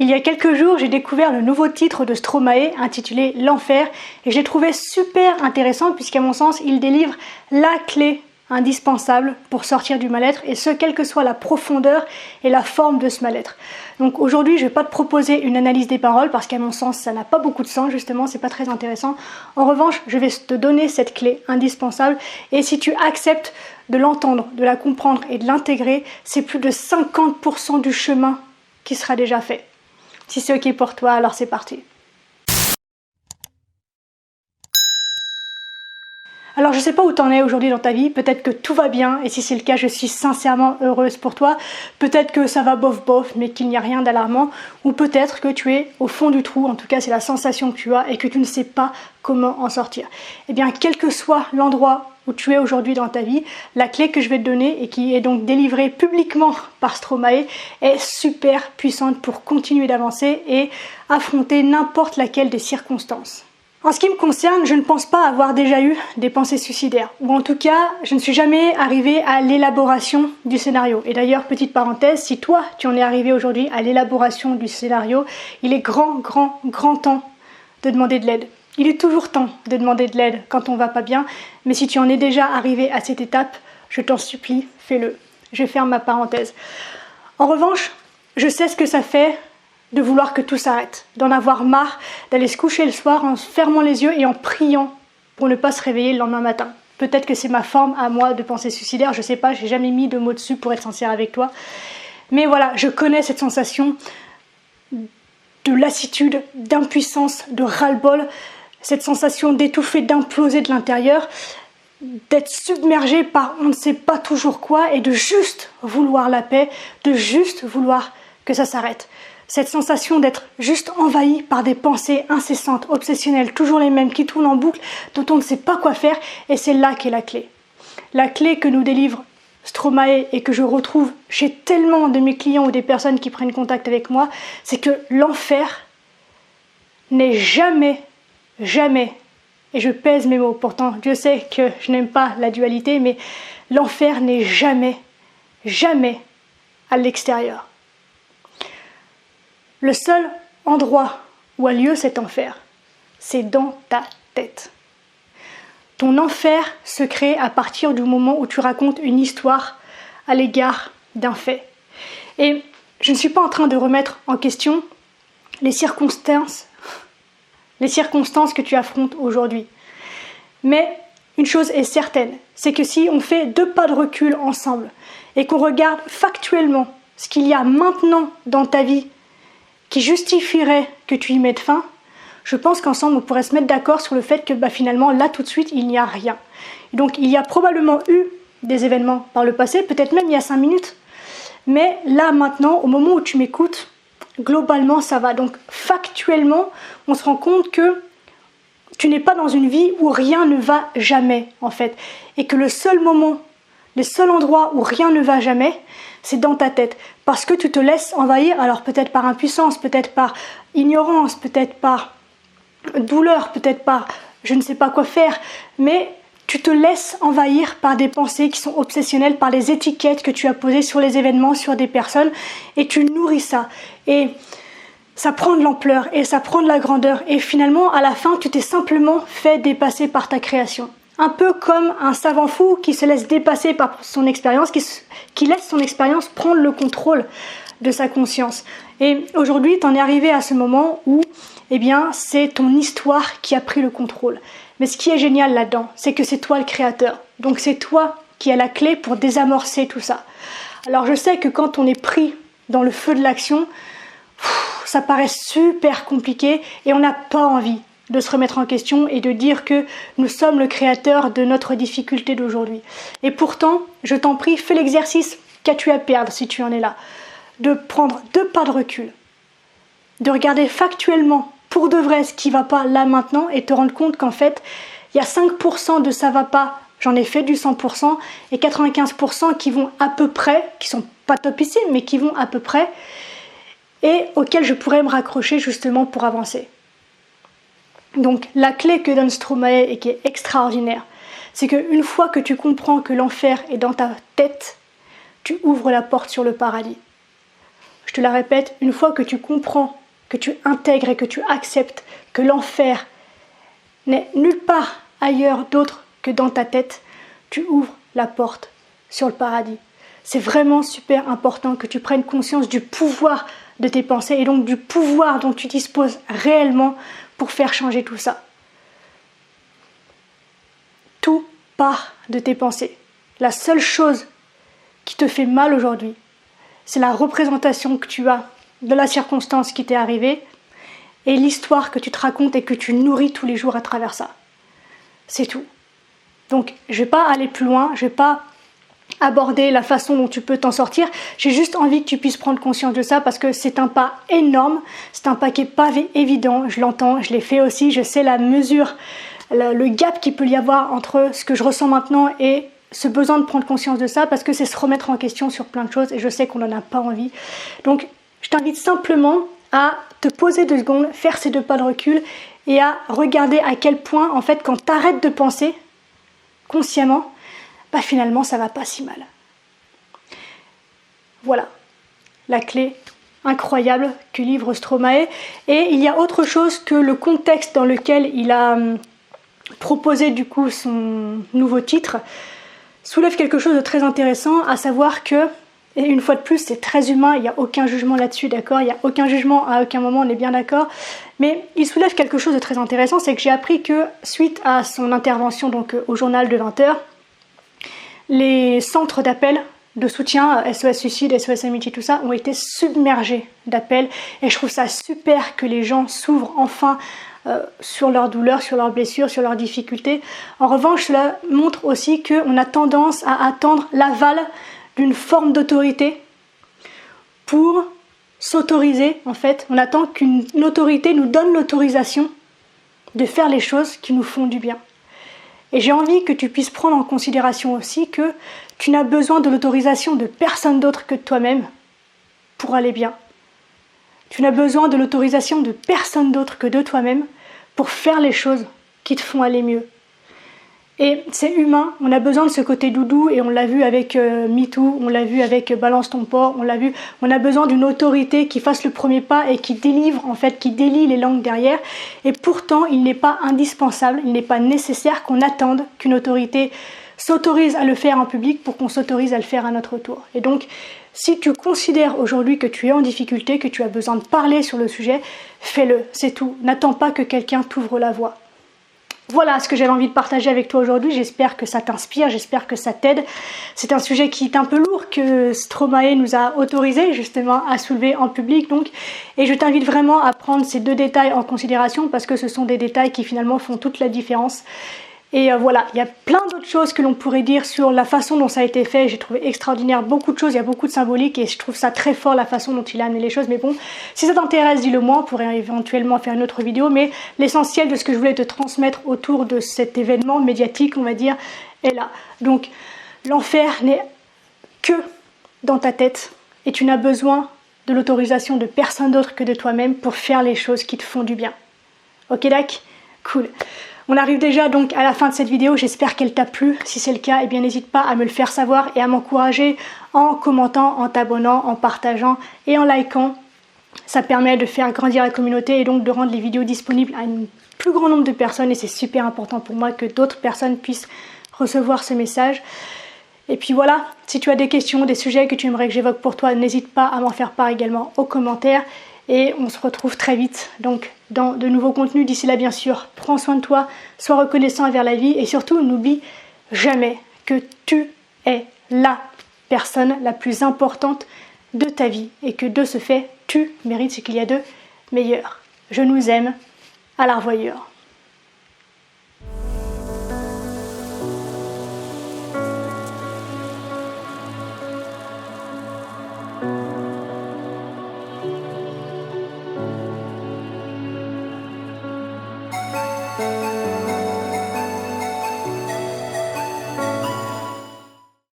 Il y a quelques jours, j'ai découvert le nouveau titre de Stromae intitulé L'Enfer et j'ai trouvé super intéressant puisqu'à mon sens, il délivre la clé indispensable pour sortir du mal-être et ce, quelle que soit la profondeur et la forme de ce mal-être. Donc aujourd'hui, je ne vais pas te proposer une analyse des paroles parce qu'à mon sens, ça n'a pas beaucoup de sens justement, c'est pas très intéressant. En revanche, je vais te donner cette clé indispensable et si tu acceptes de l'entendre, de la comprendre et de l'intégrer, c'est plus de 50% du chemin qui sera déjà fait. Si c'est ok pour toi, alors c'est parti. Alors je ne sais pas où tu en es aujourd'hui dans ta vie, peut-être que tout va bien et si c'est le cas, je suis sincèrement heureuse pour toi. Peut-être que ça va bof bof mais qu'il n'y a rien d'alarmant ou peut-être que tu es au fond du trou, en tout cas c'est la sensation que tu as et que tu ne sais pas comment en sortir. Eh bien quel que soit l'endroit où tu es aujourd'hui dans ta vie, la clé que je vais te donner et qui est donc délivrée publiquement par Stromae est super puissante pour continuer d'avancer et affronter n'importe laquelle des circonstances. En ce qui me concerne, je ne pense pas avoir déjà eu des pensées suicidaires, ou en tout cas, je ne suis jamais arrivée à l'élaboration du scénario. Et d'ailleurs, petite parenthèse, si toi, tu en es arrivé aujourd'hui à l'élaboration du scénario, il est grand temps de demander de l'aide. Il est toujours temps de demander de l'aide quand on va pas bien, mais si tu en es déjà arrivé à cette étape, je t'en supplie, fais-le. Je ferme ma parenthèse. En revanche, je sais ce que ça fait de vouloir que tout s'arrête, d'en avoir marre, d'aller se coucher le soir en fermant les yeux et en priant pour ne pas se réveiller le lendemain matin. Peut-être que c'est ma forme à moi de pensée suicidaire, je sais pas, j'ai jamais mis de mots dessus pour être sincère avec toi. Mais voilà, je connais cette sensation de lassitude, d'impuissance, de ras-le-bol, cette sensation d'étouffer, d'imploser de l'intérieur, d'être submergé par on ne sait pas toujours quoi et de juste vouloir la paix, de juste vouloir que ça s'arrête. Cette sensation d'être juste envahi par des pensées incessantes, obsessionnelles, toujours les mêmes, qui tournent en boucle, dont on ne sait pas quoi faire, et c'est là qu'est la clé. La clé que nous délivre Stromae et que je retrouve chez tellement de mes clients ou des personnes qui prennent contact avec moi, c'est que l'enfer n'est jamais, et je pèse mes mots, pourtant Dieu sait que je n'aime pas la dualité, mais l'enfer n'est jamais à l'extérieur. Le seul endroit où a lieu cet enfer, c'est dans ta tête. Ton enfer se crée à partir du moment où tu racontes une histoire à l'égard d'un fait. Et je ne suis pas en train de remettre en question les circonstances que tu affrontes aujourd'hui. Mais une chose est certaine, c'est que si on fait 2 pas de recul ensemble et qu'on regarde factuellement ce qu'il y a maintenant dans ta vie qui justifierait que tu y mettes fin, je pense qu'ensemble on pourrait se mettre d'accord sur le fait que finalement là tout de suite il n'y a rien. Et donc il y a probablement eu des événements par le passé, peut-être même il y a 5 minutes, mais là maintenant au moment où tu m'écoutes, globalement ça va. Donc factuellement on se rend compte que tu n'es pas dans une vie où rien ne va jamais en fait, et que le seul endroit où rien ne va jamais, c'est dans ta tête, parce que tu te laisses envahir, alors peut-être par impuissance, peut-être par ignorance, peut-être par douleur, peut-être par je ne sais pas quoi faire, mais tu te laisses envahir par des pensées qui sont obsessionnelles, par les étiquettes que tu as posées sur les événements, sur des personnes, et tu nourris ça. Et ça prend de l'ampleur, et ça prend de la grandeur, et finalement, à la fin, tu t'es simplement fait dépasser par ta création. Un peu comme un savant fou qui se laisse dépasser par son expérience, qui laisse son expérience prendre le contrôle de sa conscience. Et aujourd'hui, tu en es arrivé à ce moment où c'est ton histoire qui a pris le contrôle. Mais ce qui est génial là-dedans, c'est que c'est toi le créateur. Donc c'est toi qui as la clé pour désamorcer tout ça. Alors je sais que quand on est pris dans le feu de l'action, ça paraît super compliqué et on n'a pas envie de se remettre en question et de dire que nous sommes le créateur de notre difficulté d'aujourd'hui. Et pourtant, je t'en prie, fais l'exercice qu'as-tu à perdre si tu en es là, de prendre 2 pas de recul, de regarder factuellement pour de vrai ce qui va pas là maintenant et te rendre compte qu'en fait, il y a 5% de ça va pas, j'en ai fait du 100% et 95% qui vont à peu près, qui sont pas topissimes mais qui vont à peu près et auxquels je pourrais me raccrocher justement pour avancer. Donc la clé que donne Stromae et qui est extraordinaire, c'est qu'une fois que tu comprends que l'enfer est dans ta tête, tu ouvres la porte sur le paradis. je te la répète, une fois que tu comprends, que tu intègres et que tu acceptes que l'enfer n'est nulle part ailleurs d'autre que dans ta tête, tu ouvres la porte sur le paradis. C'est vraiment super important que tu prennes conscience du pouvoir de tes pensées et donc du pouvoir dont tu disposes réellement pour faire changer tout ça. Tout part de tes pensées. La seule chose qui te fait mal aujourd'hui, c'est la représentation que tu as de la circonstance qui t'est arrivée et l'histoire que tu te racontes et que tu nourris tous les jours à travers ça. C'est tout. Donc, je ne vais pas aller plus loin, je ne vais pas aborder la façon dont tu peux t'en sortir. J'ai juste envie que tu puisses prendre conscience de ça parce que c'est un pas énorme, c'est un pas qui n'est pas évident, je l'entends, je l'ai fait aussi, je sais la mesure, le gap qu'il peut y avoir entre ce que je ressens maintenant et ce besoin de prendre conscience de ça parce que c'est se remettre en question sur plein de choses et je sais qu'on n'en a pas envie. Donc, je t'invite simplement à te poser 2 secondes, faire ces 2 pas de recul et à regarder à quel point, en fait, quand tu arrêtes de penser consciemment, bah finalement, ça va pas si mal. Voilà, la clé incroyable que livre Stromae. Et il y a autre chose que le contexte dans lequel il a proposé du coup son nouveau titre soulève quelque chose de très intéressant, à savoir que, et une fois de plus, c'est très humain, il n'y a aucun jugement là-dessus, d'accord, il n'y a aucun jugement à aucun moment, on est bien d'accord, mais il soulève quelque chose de très intéressant, c'est que j'ai appris que suite à son intervention donc au journal de 20h, les centres d'appel de soutien, SOS Suicide, SOS Amitié, tout ça, ont été submergés d'appels et je trouve ça super que les gens s'ouvrent enfin sur leurs douleurs, sur leurs blessures, sur leurs difficultés. En revanche, cela montre aussi qu'on a tendance à attendre l'aval d'une forme d'autorité pour s'autoriser, en fait. On attend qu'une autorité nous donne l'autorisation de faire les choses qui nous font du bien. Et j'ai envie que tu puisses prendre en considération aussi que tu n'as besoin de l'autorisation de personne d'autre que de toi-même pour aller bien. Tu n'as besoin de l'autorisation de personne d'autre que de toi-même pour faire les choses qui te font aller mieux. Et c'est humain, on a besoin de ce côté doudou et on l'a vu avec MeToo, on l'a vu avec Balance ton porc, on a besoin d'une autorité qui fasse le premier pas et qui délivre en fait, qui délie les langues derrière. Et pourtant, il n'est pas indispensable, il n'est pas nécessaire qu'on attende qu'une autorité s'autorise à le faire en public pour qu'on s'autorise à le faire à notre tour. Et donc, si tu considères aujourd'hui que tu es en difficulté, que tu as besoin de parler sur le sujet, fais-le, c'est tout. N'attends pas que quelqu'un t'ouvre la voie. Voilà ce que j'avais envie de partager avec toi aujourd'hui, j'espère que ça t'inspire, j'espère que ça t'aide. C'est un sujet qui est un peu lourd que Stromae nous a autorisé justement à soulever en public donc, et je t'invite vraiment à prendre ces 2 détails en considération parce que ce sont des détails qui finalement font toute la différence. Et voilà, il y a plein d'autres choses que l'on pourrait dire sur la façon dont ça a été fait. J'ai trouvé extraordinaire beaucoup de choses, il y a beaucoup de symbolique et je trouve ça très fort la façon dont il a amené les choses. Mais bon, si ça t'intéresse, dis-le moi, on pourrait éventuellement faire une autre vidéo. Mais l'essentiel de ce que je voulais te transmettre autour de cet événement médiatique, on va dire, est là. Donc, l'enfer n'est que dans ta tête et tu n'as besoin de l'autorisation de personne d'autre que de toi-même pour faire les choses qui te font du bien. Ok, Dac ? Cool. On arrive déjà donc à la fin de cette vidéo, j'espère qu'elle t'a plu. Si c'est le cas, eh bien n'hésite pas à me le faire savoir et à m'encourager en commentant, en t'abonnant, en partageant et en likant. Ça permet de faire grandir la communauté et donc de rendre les vidéos disponibles à un plus grand nombre de personnes et c'est super important pour moi que d'autres personnes puissent recevoir ce message. Et puis voilà, si tu as des questions, des sujets que tu aimerais que j'évoque pour toi, n'hésite pas à m'en faire part également aux commentaires. Et on se retrouve très vite donc dans de nouveaux contenus. D'ici là, bien sûr, prends soin de toi, sois reconnaissant envers la vie et surtout, n'oublie jamais que tu es la personne la plus importante de ta vie et que de ce fait, tu mérites ce qu'il y a de meilleur. Je nous aime, à la revoyure.